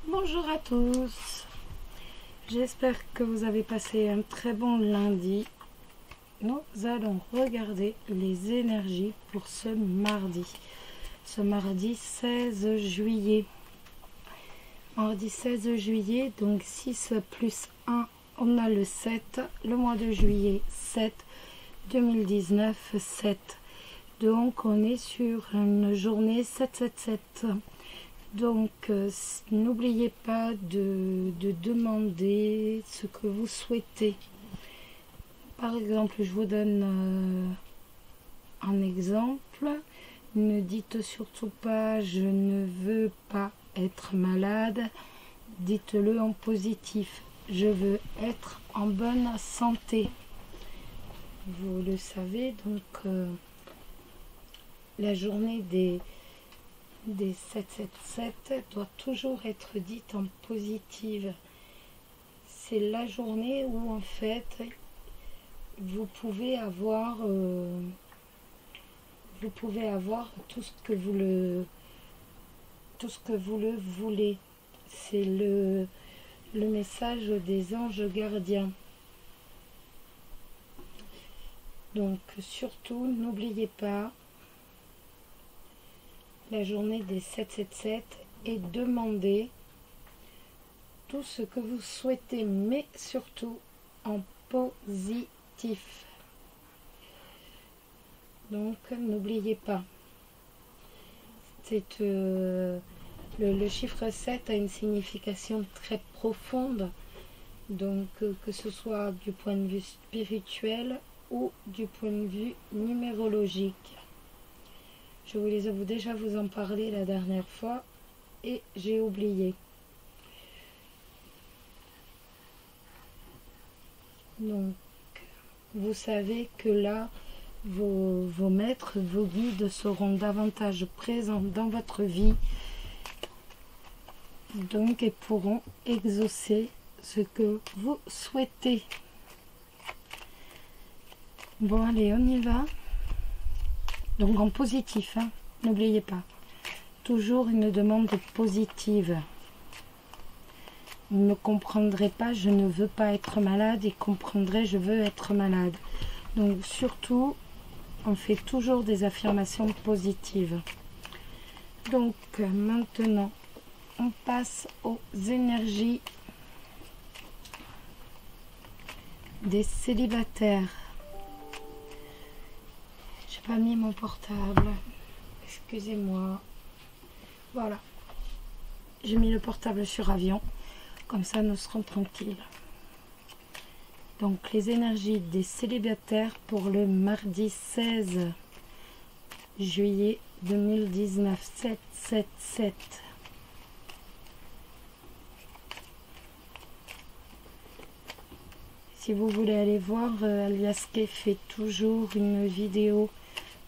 Bonjour à tous, j'espère que vous avez passé un très bon lundi. Nous allons regarder les énergies pour ce mardi 16 juillet. Mardi 16 juillet, donc 6 plus 1, on a le 7, le mois de juillet 7, 2019 7. Donc on est sur une journée 777. Donc n'oubliez pas de demander ce que vous souhaitez. Par exemple, je vous donne un exemple. Ne dites surtout pas je ne veux pas être malade. Dites-le en positif. Je veux être en bonne santé. Vous le savez, donc la journée des 777 doit toujours être dite en positive. C'est la journée où en fait vous pouvez avoir tout ce que vous le voulez. C'est le message des anges gardiens. Donc surtout n'oubliez pas la journée des 777 et demandez tout ce que vous souhaitez, mais surtout en positif. Donc n'oubliez pas, c'est le chiffre 7 a une signification très profonde, donc que ce soit du point de vue spirituel ou du point de vue numérologique. Je voulais déjà vous en parler la dernière fois et j'ai oublié. Donc, vous savez que là, vos maîtres, vos guides seront davantage présents dans votre vie. Donc, ils pourront exaucer ce que vous souhaitez. Bon, allez, on y va. Donc en positif, hein, n'oubliez pas. Toujours une demande positive. Vous ne comprendrez pas, je ne veux pas être malade, et comprendrez, je veux être malade. Donc surtout, on fait toujours des affirmations positives. Donc maintenant, on passe aux énergies des célibataires. J'ai pas mis mon portable, excusez-moi. Voilà, j'ai mis le portable sur avion, comme ça nous serons tranquilles. Donc les énergies des célibataires pour le mardi 16 juillet 2019, 777. Si vous voulez aller voir, Aliaske fait toujours une vidéo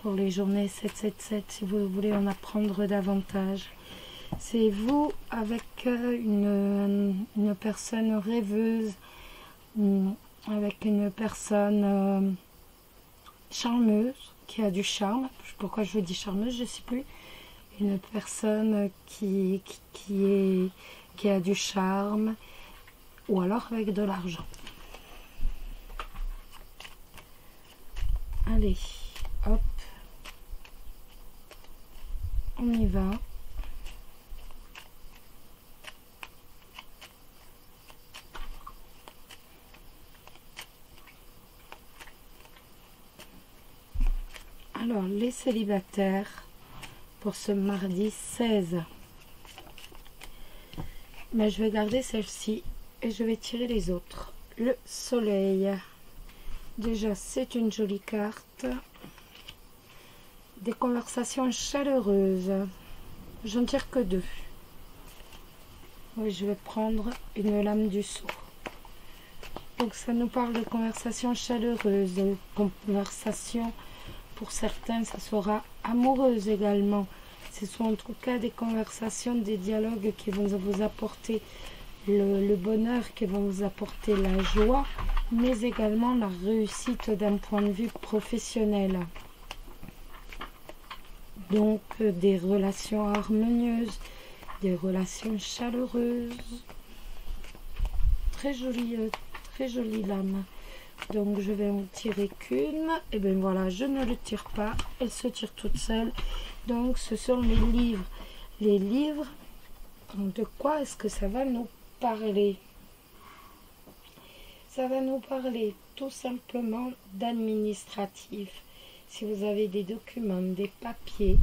pour les journées 777, si vous voulez en apprendre davantage. C'est vous avec une personne rêveuse, avec une personne charmeuse, qui a du charme. Pourquoi je vous dis charmeuse, je ne sais plus. Une personne qui a du charme, ou alors avec de l'argent. Allez, hop. On y va. Alors, les célibataires pour ce mardi 16. Mais je vais garder celle-ci et je vais tirer les autres. Le soleil. Déjà, c'est une jolie carte. Des conversations chaleureuses. Je ne tire que deux. Oui, je vais prendre une lame du sceau. Donc ça nous parle de conversations chaleureuses. De conversations, pour certains, ça sera amoureuse également. Ce sont en tout cas des conversations, des dialogues qui vont vous apporter le bonheur, qui vont vous apporter la joie, mais également la réussite d'un point de vue professionnel. Donc des relations harmonieuses, des relations chaleureuses. Très jolie lame. Donc je vais en tirer qu'une. Et bien voilà, je ne le tire pas, elle se tire toute seule. Donc ce sont les livres. Les livres, de quoi est-ce que ça va nous parler? Ça va nous parler tout simplement d'administratif. Si vous avez des documents, des papiers,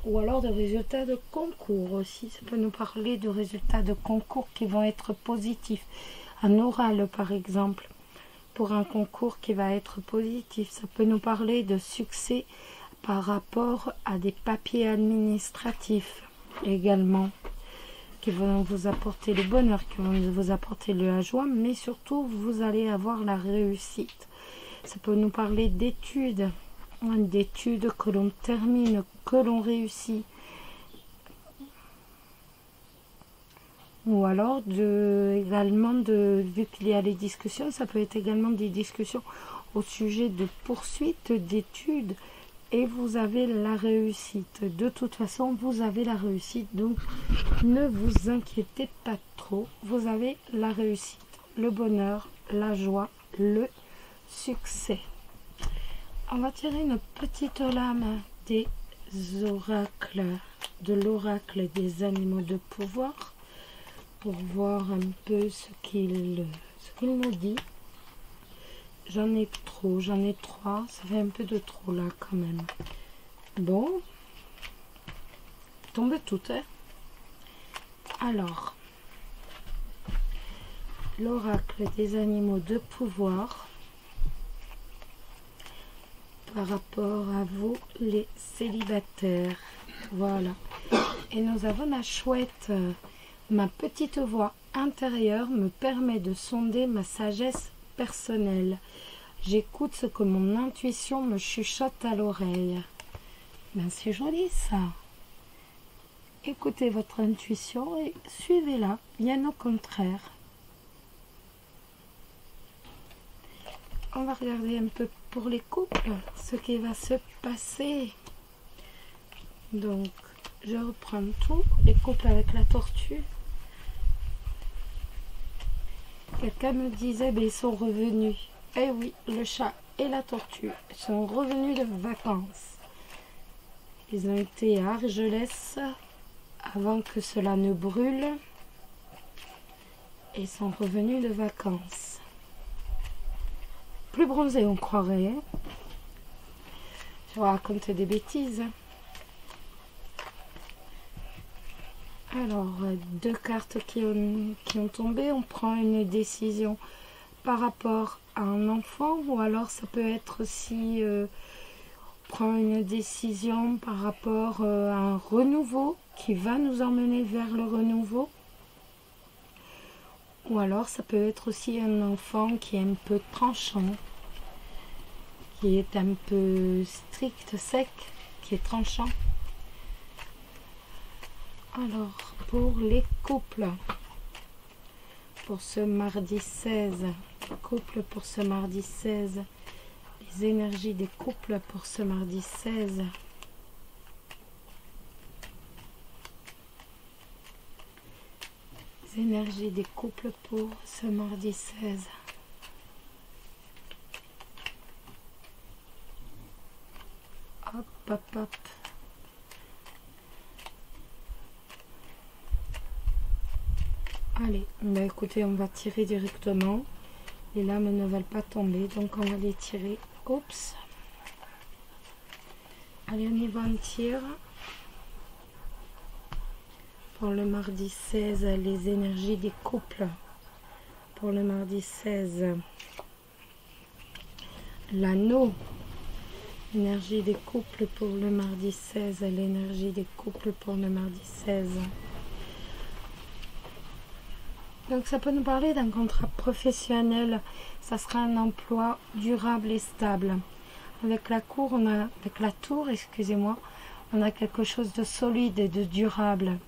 ou alors de résultats de concours aussi. Ça peut nous parler de résultats de concours qui vont être positifs. Un oral par exemple, pour un concours qui va être positif. Ça peut nous parler de succès par rapport à des papiers administratifs également, qui vont vous apporter le bonheur, qui vont vous apporter la joie, mais surtout vous allez avoir la réussite. Ça peut nous parler d'études, d'études que l'on termine, que l'on réussit. Ou alors, vu qu'il y a les discussions, ça peut être également des discussions au sujet de poursuite d'études et vous avez la réussite. De toute façon, vous avez la réussite, donc ne vous inquiétez pas trop. Vous avez la réussite, le bonheur, la joie, le succès. On va tirer une petite lame des oracles, de l'oracle des animaux de pouvoir, pour voir un peu ce qu'il nous dit. J'en ai trop, j'en ai 3, ça fait un peu de trop là quand même. Bon, tombez toutes, hein. Alors, l'oracle des animaux de pouvoir par rapport à vous les célibataires. Voilà. Et nous avons la chouette. Ma petite voix intérieure me permet de sonder ma sagesse personnelle. J'écoute ce que mon intuition me chuchote à l'oreille. Ben, c'est joli ça. Écoutez votre intuition et suivez-la, bien au contraire. On va regarder un peu pour les couples, ce qui va se passer. Donc, je reprends tout, les couples avec la tortue. Quelqu'un me disait, ben, ils sont revenus. Eh oui, le chat et la tortue sont revenus de vacances. Ils ont été à Argelès avant que cela ne brûle et sont revenus de vacances. Plus bronzés, on croirait. Hein, je vous raconte des bêtises. Alors, 2 cartes qui ont tombé, on prend une décision par rapport à un enfant, ou alors ça peut être aussi prend une décision par rapport à un renouveau qui va nous emmener vers le renouveau, ou alors ça peut être aussi un enfant qui est un peu tranchant, qui est un peu strict, sec, qui est tranchant. Alors, pour les couples, pour ce mardi 16, couple pour ce mardi 16, les énergies des couples pour ce mardi 16. Les énergies des couples pour ce mardi 16. Hop, hop, hop. Allez, bah écoutez, on va tirer directement. Les lames ne veulent pas tomber, donc on va les tirer. Oups. Allez, on y va, on tire. Pour le mardi 16, les énergies des couples. Pour le mardi 16, l'anneau. Énergie des couples pour le mardi 16. L'énergie des couples pour le mardi 16. Donc ça peut nous parler d'un contrat professionnel. Ça sera un emploi durable et stable. Avec la cour, avec la tour, excusez-moi, on a quelque chose de solide et de durable.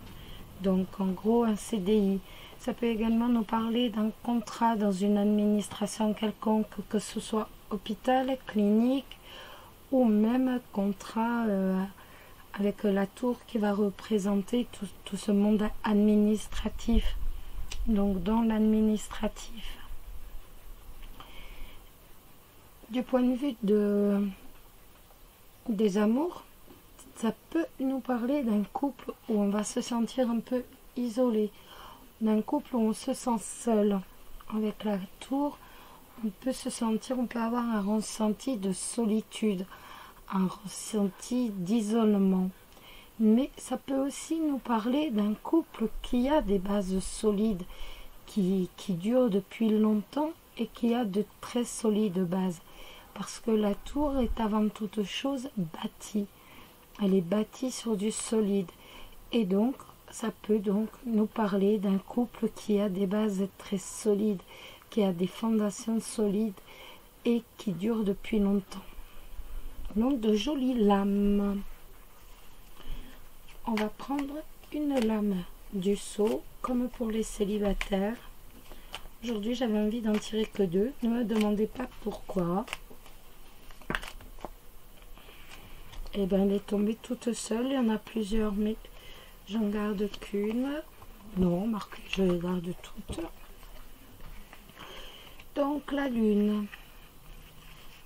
Donc en gros un CDI. Ça peut également nous parler d'un contrat dans une administration quelconque, que ce soit hôpital, clinique ou même contrat avec la tour qui va représenter tout ce monde administratif. Donc dans l'administratif. Du point de vue des amours, ça peut nous parler d'un couple où on va se sentir un peu isolé, d'un couple où on se sent seul. Avec la tour, on peut avoir un ressenti de solitude, un ressenti d'isolement. Mais ça peut aussi nous parler d'un couple qui a des bases solides, qui durent depuis longtemps et qui a de très solides bases. Parce que la tour est avant toute chose bâtie. Elle est bâtie sur du solide. Et donc, ça peut donc nous parler d'un couple qui a des bases très solides, qui a des fondations solides et qui durent depuis longtemps. Donc, de jolies lames. On va prendre une lame du seau, comme pour les célibataires. Aujourd'hui, j'avais envie d'en tirer que 2. Ne me demandez pas pourquoi. Et bien, elle est tombée toute seule. Il y en a plusieurs, mais j'en garde qu'une. Non, marqué, je les garde toutes. Donc, la lune.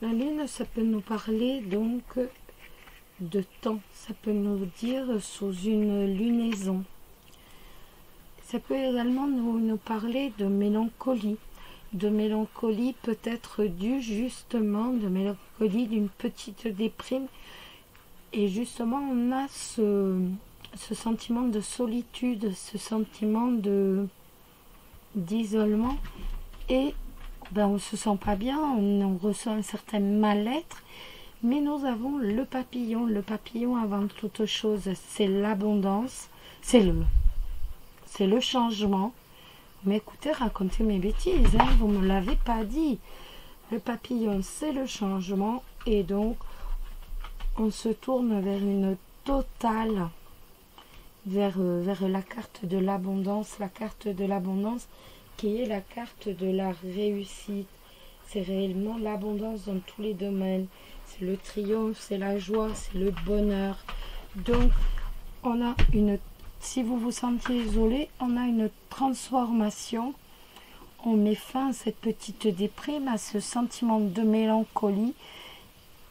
La lune, ça peut nous parler donc de temps. Ça peut nous dire sous une lunaison. Ça peut également nous parler de mélancolie. De mélancolie peut-être due justement, de mélancolie d'une petite déprime. Et justement, on a ce sentiment de solitude, ce sentiment d'isolement. Et ben, on ne se sent pas bien, on ressent un certain mal-être. Mais nous avons le papillon. Le papillon, avant toute chose, c'est l'abondance. C'est le changement. Mais écoutez, racontez mes bêtises, hein, vous ne me l'avez pas dit. Le papillon, c'est le changement. Et donc, on se tourne vers une totale, vers la carte de l'abondance. La carte de l'abondance qui est la carte de la réussite. C'est réellement l'abondance dans tous les domaines. C'est le triomphe, c'est la joie, c'est le bonheur. Donc, on a si vous vous sentez isolé, on a une transformation. On met fin à cette petite déprime, à ce sentiment de mélancolie.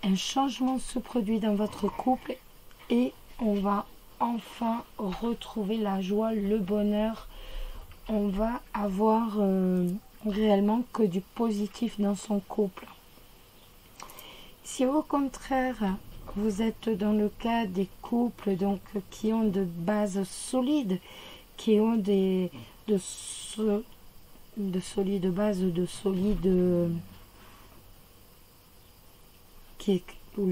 Un changement se produit dans votre couple et on va enfin retrouver la joie, le bonheur. On va avoir réellement que du positif dans son couple. Si au contraire, vous êtes dans le cas des couples donc, qui ont de bases solides, qui ont de solides bases, où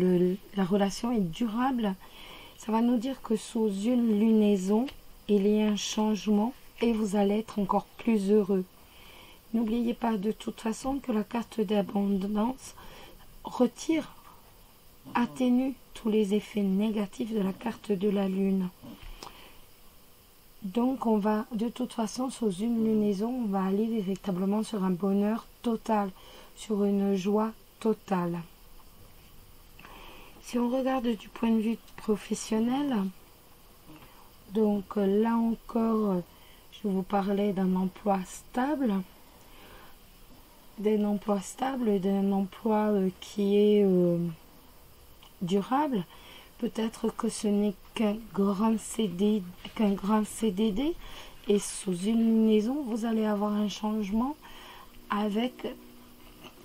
la relation est durable, ça va nous dire que sous une lunaison, il y a un changement et vous allez être encore plus heureux. N'oubliez pas de toute façon que la carte d'abondance atténue tous les effets négatifs de la carte de la lune. Donc on va, de toute façon, sous une lunaison, on va aller véritablement sur un bonheur total, sur une joie totale. Si on regarde du point de vue professionnel, donc là encore, je vous parlais d'un emploi stable, d'un emploi qui est durable. Peut-être que ce n'est qu'un grand CDD et sous une lunaison, vous allez avoir un changement avec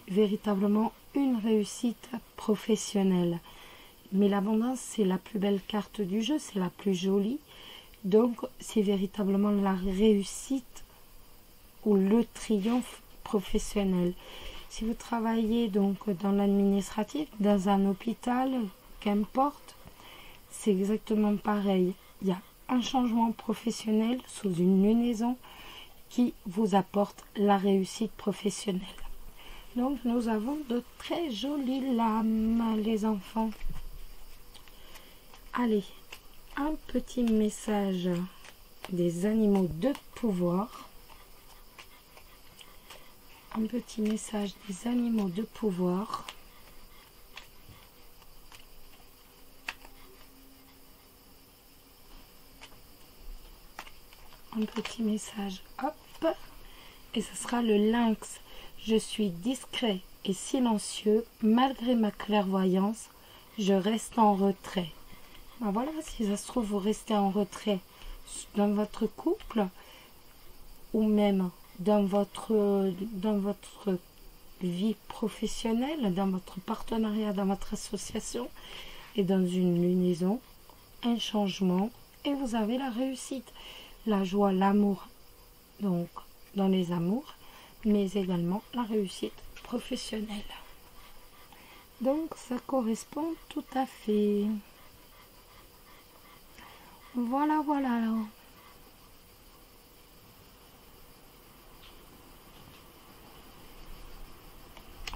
véritablement une réussite professionnelle. Mais l'abondance, c'est la plus belle carte du jeu, c'est la plus jolie. Donc, c'est véritablement la réussite ou le triomphe professionnel. Si vous travaillez donc dans l'administratif, dans un hôpital, qu'importe, c'est exactement pareil. Il y a un changement professionnel sous une lunaison qui vous apporte la réussite professionnelle. Donc, nous avons de très jolies lames, les enfants. Allez, un petit message des animaux de pouvoir. Un petit message des animaux de pouvoir. un petit message. Hop. Et ce sera le lynx. Je suis discret et silencieux. Malgré ma clairvoyance, je reste en retrait. Ben voilà, si ça se trouve, vous restez en retrait dans votre couple ou même dans votre vie professionnelle, dans votre partenariat, dans votre association et dans une lunaison, un changement et vous avez la réussite, la joie, l'amour, donc dans les amours, mais également la réussite professionnelle. Donc ça correspond tout à fait. Voilà, voilà.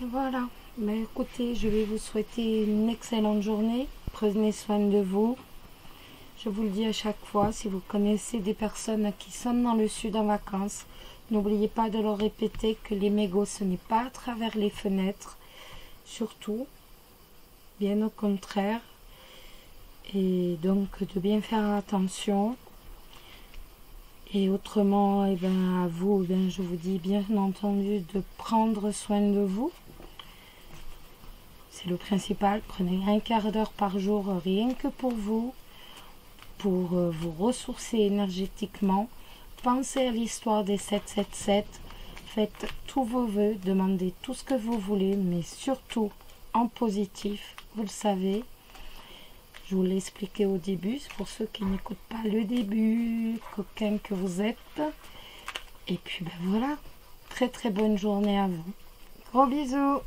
Voilà. Mais écoutez, je vais vous souhaiter une excellente journée. Prenez soin de vous. Je vous le dis à chaque fois, si vous connaissez des personnes qui sont dans le sud en vacances, n'oubliez pas de leur répéter que les mégots, ce n'est pas à travers les fenêtres. Surtout, bien au contraire. Et donc, de bien faire attention. Et autrement, à vous, je vous dis bien entendu de prendre soin de vous. C'est le principal. Prenez un quart d'heure par jour, rien que pour vous vous ressourcer énergétiquement. Pensez à l'histoire des 777. Faites tous vos vœux, demandez tout ce que vous voulez, mais surtout en positif. Vous le savez. Je vous l'ai expliqué au début, c'est pour ceux qui n'écoutent pas le début, coquins que vous êtes. Et puis voilà, très très bonne journée à vous. Gros bisous.